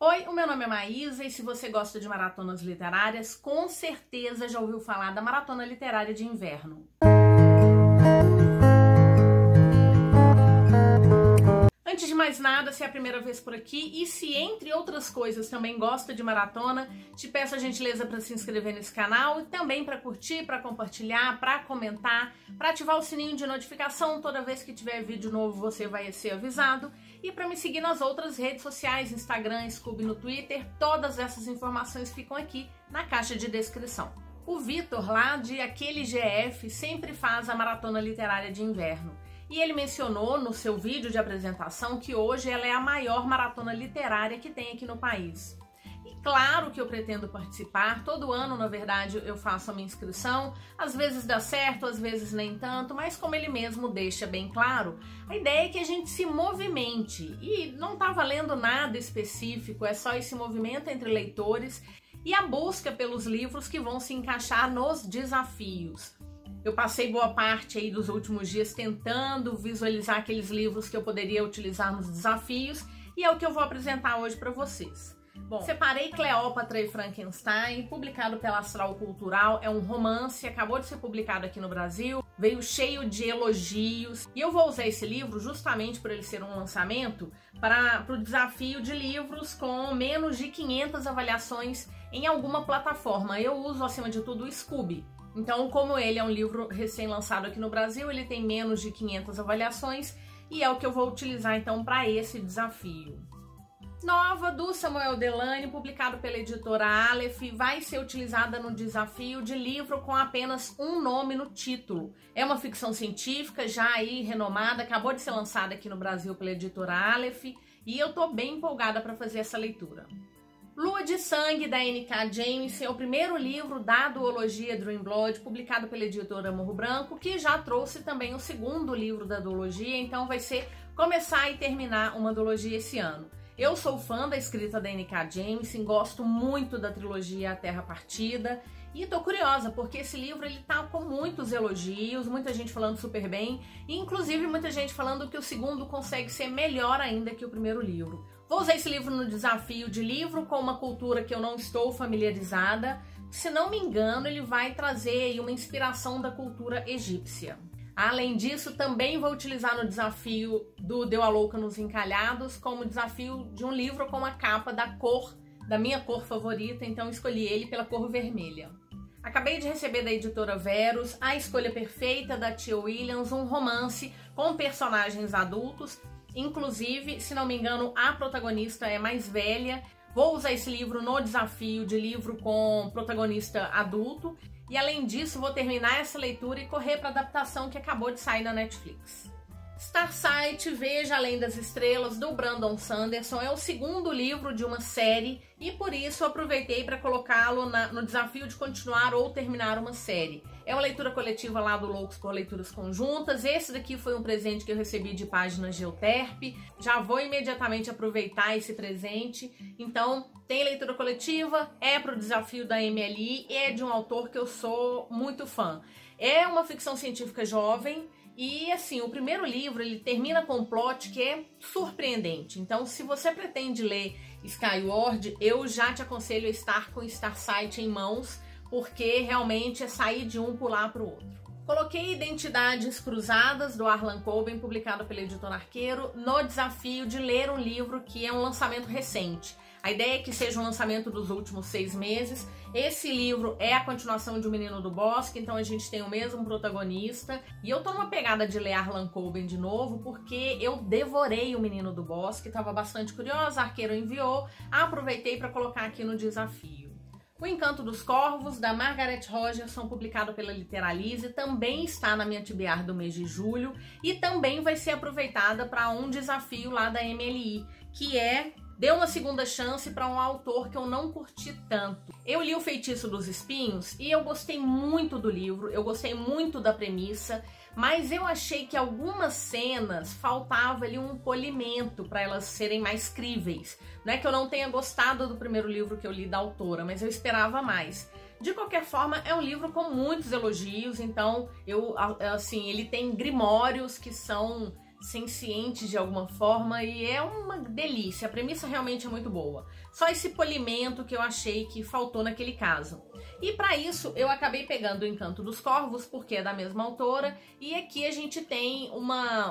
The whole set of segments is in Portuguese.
Oi, o meu nome é Maísa e se você gosta de maratonas literárias, com certeza já ouviu falar da Maratona Literária de Inverno. Antes de mais nada, se é a primeira vez por aqui e se, entre outras coisas, também gosta de maratona, te peço a gentileza para se inscrever nesse canal e também para curtir, para compartilhar, para comentar, para ativar o sininho de notificação. Toda vez que tiver vídeo novo você vai ser avisado. E para me seguir nas outras redes sociais, Instagram, Scoob no Twitter, todas essas informações ficam aqui na caixa de descrição. O Vitor, lá de Aquele GF, sempre faz a Maratona Literária de Inverno. E ele mencionou no seu vídeo de apresentação que hoje ela é a maior maratona literária que tem aqui no país. E claro que eu pretendo participar, todo ano, na verdade, eu faço a minha inscrição, às vezes dá certo, às vezes nem tanto, mas como ele mesmo deixa bem claro, a ideia é que a gente se movimente, e não tá valendo nada específico, é só esse movimento entre leitores e a busca pelos livros que vão se encaixar nos desafios. Eu passei boa parte aí dos últimos dias tentando visualizar aqueles livros que eu poderia utilizar nos desafios e é o que eu vou apresentar hoje para vocês. Bom, separei Cleópatra e Frankenstein, publicado pela Astral Cultural, é um romance, acabou de ser publicado aqui no Brasil, veio cheio de elogios e eu vou usar esse livro justamente por ele ser um lançamento para o desafio de livros com menos de 500 avaliações em alguma plataforma. Eu uso acima de tudo o Scoob. Então, como ele é um livro recém-lançado aqui no Brasil, ele tem menos de 500 avaliações e é o que eu vou utilizar então para esse desafio. Nova, do Samuel Delany, publicado pela editora Aleph, vai ser utilizada no desafio de livro com apenas um nome no título. É uma ficção científica já aí renomada, acabou de ser lançada aqui no Brasil pela editora Aleph e eu tô bem empolgada para fazer essa leitura. Lua de Sangue, da N.K. Jemisin, é o primeiro livro da duologia Dream Blood, publicado pela editora Morro Branco, que já trouxe também o segundo livro da duologia, então vai ser começar e terminar uma duologia esse ano. Eu sou fã da escrita da N.K. Jemisin, gosto muito da trilogia A Terra Partida e tô curiosa porque esse livro ele tá com muitos elogios, muita gente falando super bem e inclusive muita gente falando que o segundo consegue ser melhor ainda que o primeiro livro. Vou usar esse livro no desafio de livro com uma cultura que eu não estou familiarizada. Se não me engano, ele vai trazer aí uma inspiração da cultura egípcia. Além disso, também vou utilizar no desafio do Deu a Louca nos Encalhados como desafio de um livro com a capa da minha cor favorita, então escolhi ele pela cor vermelha. Acabei de receber da editora Verus A Escolha Perfeita, da Tia Williams, um romance com personagens adultos. Inclusive, se não me engano, a protagonista é mais velha. Vou usar esse livro no desafio de livro com protagonista adulto. E além disso, vou terminar essa leitura e correr para a adaptação que acabou de sair na Netflix. Starsight, Veja Além das Estrelas, do Brandon Sanderson, é o segundo livro de uma série e por isso aproveitei para colocá-lo no desafio de continuar ou terminar uma série. É uma leitura coletiva lá do Loucos por Leituras Conjuntas. Esse daqui foi um presente que eu recebi de páginas de Euterpe. Já vou imediatamente aproveitar esse presente. Então, tem leitura coletiva, é para o desafio da MLI e é de um autor que eu sou muito fã. É uma ficção científica jovem. E assim, o primeiro livro ele termina com um plot que é surpreendente. Então, se você pretende ler Skyward, eu já te aconselho a estar com Starsight em mãos, porque realmente é sair de um pular para o outro. Coloquei Identidades Cruzadas, do Harlan Coben, publicado pela editora Arqueiro, no desafio de ler um livro que é um lançamento recente. A ideia é que seja um lançamento dos últimos 6 meses. Esse livro é a continuação de O Menino do Bosque, então a gente tem o mesmo protagonista. E eu tô numa pegada de ler Harlan Coben de novo, porque eu devorei O Menino do Bosque, tava bastante curiosa, a Arqueiro enviou, aproveitei para colocar aqui no desafio. O Encanto dos Corvos, da Margaret Rogerson, publicado pela Literalize, também está na minha TBR do mês de julho e também vai ser aproveitada para um desafio lá da MLI, que é Dê uma segunda chance para um autor que eu não curti tanto. Eu li O Feitiço dos Espinhos e eu gostei muito do livro, eu gostei muito da premissa, mas eu achei que algumas cenas faltava ali um polimento para elas serem mais críveis. Não é que eu não tenha gostado do primeiro livro que eu li da autora, mas eu esperava mais. De qualquer forma, é um livro com muitos elogios, então ele tem grimórios que são sencientes de alguma forma e é uma delícia. A premissa realmente é muito boa. Só esse polimento que eu achei que faltou naquele caso. E para isso eu acabei pegando O Encanto dos Corvos, porque é da mesma autora, e aqui a gente tem um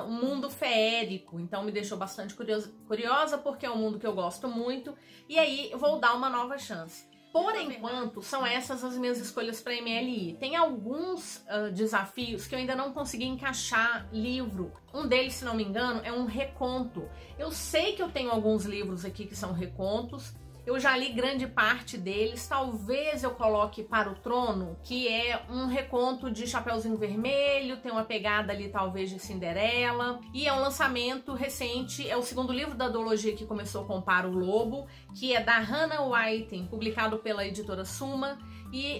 mundo feérico, então me deixou bastante curiosa porque é um mundo que eu gosto muito, e aí eu vou dar uma nova chance. Por enquanto, são essas as minhas escolhas para MLI. Tem alguns desafios que eu ainda não consegui encaixar livro. Um deles, se não me engano, é um reconto. Eu sei que eu tenho alguns livros aqui que são recontos. Eu já li grande parte deles. Talvez eu coloque Para o Trono, que é um reconto de Chapeuzinho Vermelho, tem uma pegada ali talvez de Cinderela. E é um lançamento recente, é o segundo livro da duologia que começou com Para o Lobo, que é da Hannah Whiting, publicado pela editora Suma.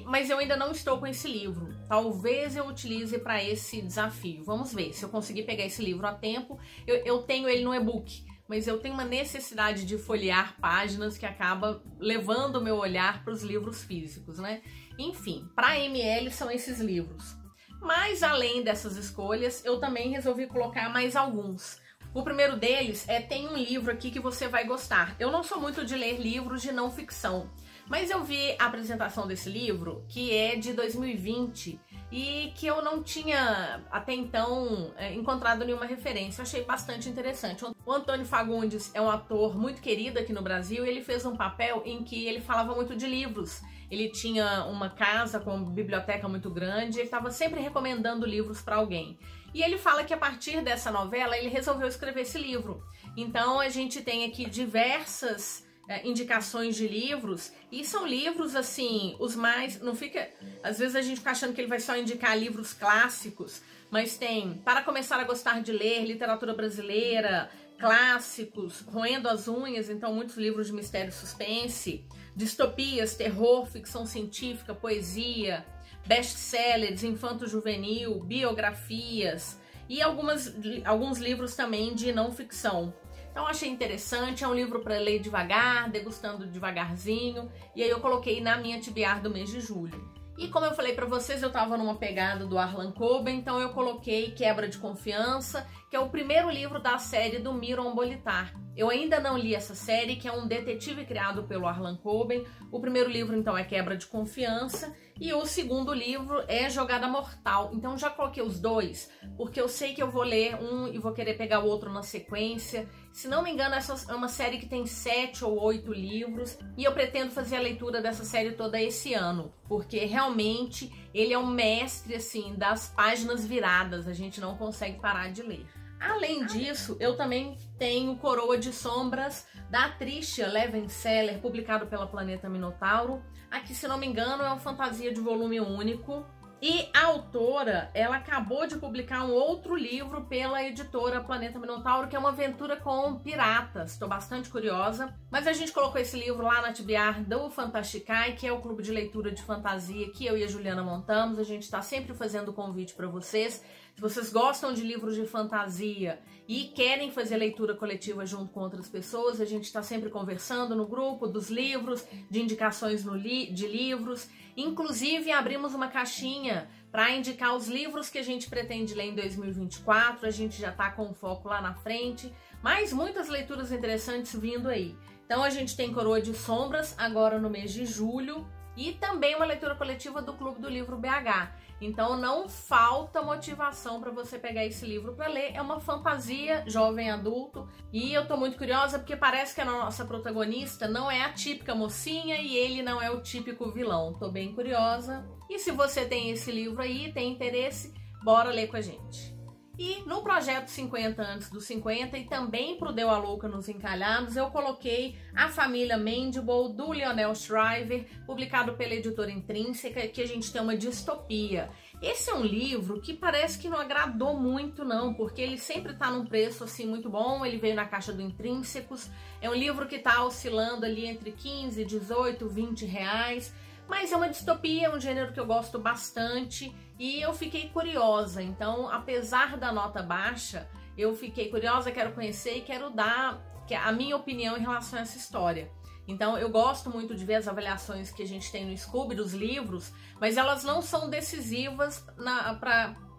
Mas eu ainda não estou com esse livro. Talvez eu utilize para esse desafio. Vamos ver se eu conseguir pegar esse livro a tempo. Eu tenho ele no e-book, mas eu tenho uma necessidade de folhear páginas que acaba levando o meu olhar para os livros físicos, né? Enfim, para ML são esses livros. Mas além dessas escolhas, eu também resolvi colocar mais alguns. O primeiro deles tem um livro aqui que você vai gostar. Eu não sou muito de ler livros de não ficção, mas eu vi a apresentação desse livro, que é de 2020, e que eu não tinha até então encontrado nenhuma referência. Eu achei bastante interessante. O Antônio Fagundes é um ator muito querido aqui no Brasil e ele fez um papel em que ele falava muito de livros. Ele tinha uma casa com uma biblioteca muito grande e ele estava sempre recomendando livros para alguém. E ele fala que a partir dessa novela ele resolveu escrever esse livro. Então a gente tem aqui diversas indicações de livros, e são livros assim, os mais, não fica, às vezes a gente fica achando que ele vai só indicar livros clássicos, mas tem Para Começar a Gostar de Ler, literatura brasileira, clássicos, Roendo as Unhas, então muitos livros de mistério e suspense, distopias, terror, ficção científica, poesia, best-sellers, infanto-juvenil, biografias e alguns livros também de não ficção. Então achei interessante, é um livro para ler devagar, degustando devagarzinho, e aí eu coloquei na minha TBR do mês de julho. E como eu falei para vocês, eu tava numa pegada do Harlan Coben, então eu coloquei Quebra de Confiança, que é o primeiro livro da série do Miron Bolitar. Eu ainda não li essa série, que é um detetive criado pelo Harlan Coben. O primeiro livro, então, é Quebra de Confiança, e o segundo livro é Jogada Mortal. Então já coloquei os dois, porque eu sei que eu vou ler um e vou querer pegar o outro na sequência. Se não me engano, essa é uma série que tem 7 ou 8 livros, e eu pretendo fazer a leitura dessa série toda esse ano, porque realmente ele é um mestre, assim, das páginas viradas, a gente não consegue parar de ler. Além disso, eu também tenho Coroa de Sombras, da Tricia Levenseller, publicado pela Planeta Minotauro. Aqui, se não me engano, é uma fantasia de volume único. E a autora, ela acabou de publicar um outro livro pela editora Planeta Minotauro, que é uma aventura com piratas. Estou bastante curiosa. Mas a gente colocou esse livro lá na TBR do Fantasticai, que é o clube de leitura de fantasia que eu e a Juliana montamos. A gente está sempre fazendo convite para vocês. Se vocês gostam de livros de fantasia e querem fazer leitura coletiva junto com outras pessoas, a gente está sempre conversando no grupo dos livros, de indicações de livros. Inclusive, abrimos uma caixinha para indicar os livros que a gente pretende ler em 2024. A gente já está com o foco lá na frente, mas muitas leituras interessantes vindo aí. Então, a gente tem Coroa de Sombras agora no mês de julho e também uma leitura coletiva do Clube do Livro BH. Então não falta motivação para você pegar esse livro para ler. É uma fantasia jovem adulto e eu tô muito curiosa porque parece que a nossa protagonista não é a típica mocinha e ele não é o típico vilão. Tô bem curiosa. E se você tem esse livro aí, tem interesse, bora ler com a gente. E no projeto 50 antes dos 50 e também pro Deu a Louca nos Encalhados, eu coloquei A Família Mandible, do Lionel Shriver, publicado pela editora Intrínseca, que a gente tem uma distopia. Esse é um livro que parece que não agradou muito não, porque ele sempre tá num preço assim muito bom, ele veio na caixa do Intrínsecos, é um livro que tá oscilando ali entre 15, 18, 20 reais, mas é uma distopia, é um gênero que eu gosto bastante e eu fiquei curiosa. Então, apesar da nota baixa, eu fiquei curiosa, quero conhecer e quero dar a minha opinião em relação a essa história. Então, eu gosto muito de ver as avaliações que a gente tem no Scooby dos livros, mas elas não são decisivas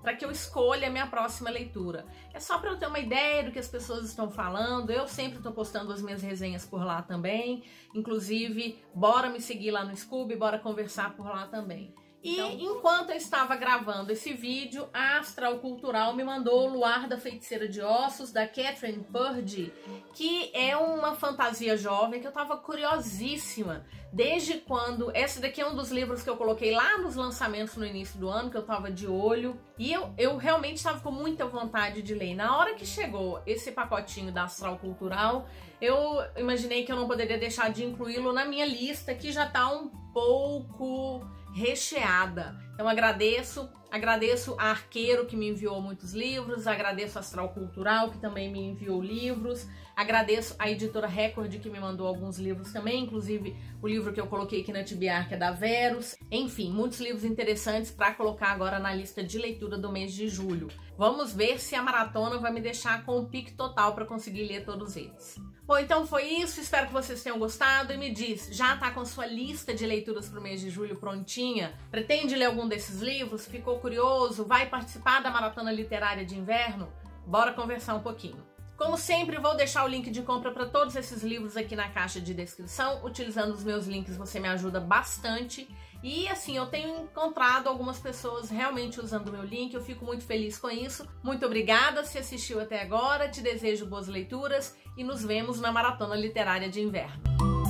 para que eu escolha a minha próxima leitura. É só para eu ter uma ideia do que as pessoas estão falando. Eu sempre estou postando as minhas resenhas por lá também. Inclusive, bora me seguir lá no Scooby, bora conversar por lá também. E enquanto eu estava gravando esse vídeo, a Astral Cultural me mandou O Luar da Feiticeira de Ossos, da Catherine Purdy, que é uma fantasia jovem que eu estava curiosíssima. Desde quando... Esse daqui é um dos livros que eu coloquei lá nos lançamentos no início do ano, que eu estava de olho. E eu realmente estava com muita vontade de ler. Na hora que chegou esse pacotinho da Astral Cultural, eu imaginei que eu não poderia deixar de incluí-lo na minha lista, que já está um pouco recheada. Então agradeço a Arqueiro, que me enviou muitos livros, agradeço a Astral Cultural, que também me enviou livros, agradeço a editora Record, que me mandou alguns livros também, inclusive o livro que eu coloquei aqui na Tibiar, que é da Verus. Enfim, muitos livros interessantes para colocar agora na lista de leitura do mês de julho. Vamos ver se a maratona vai me deixar com o pique total para conseguir ler todos eles. Bom, então foi isso, espero que vocês tenham gostado e me diz, já tá com sua lista de leituras para o mês de julho prontinha? Pretende ler algum desses livros? Ficou curioso? Vai participar da Maratona Literária de Inverno? Bora conversar um pouquinho. Como sempre, vou deixar o link de compra para todos esses livros aqui na caixa de descrição. Utilizando os meus links você me ajuda bastante. E assim, eu tenho encontrado algumas pessoas realmente usando o meu link, eu fico muito feliz com isso. Muito obrigada se assistiu até agora, te desejo boas leituras e nos vemos na Maratona Literária de Inverno.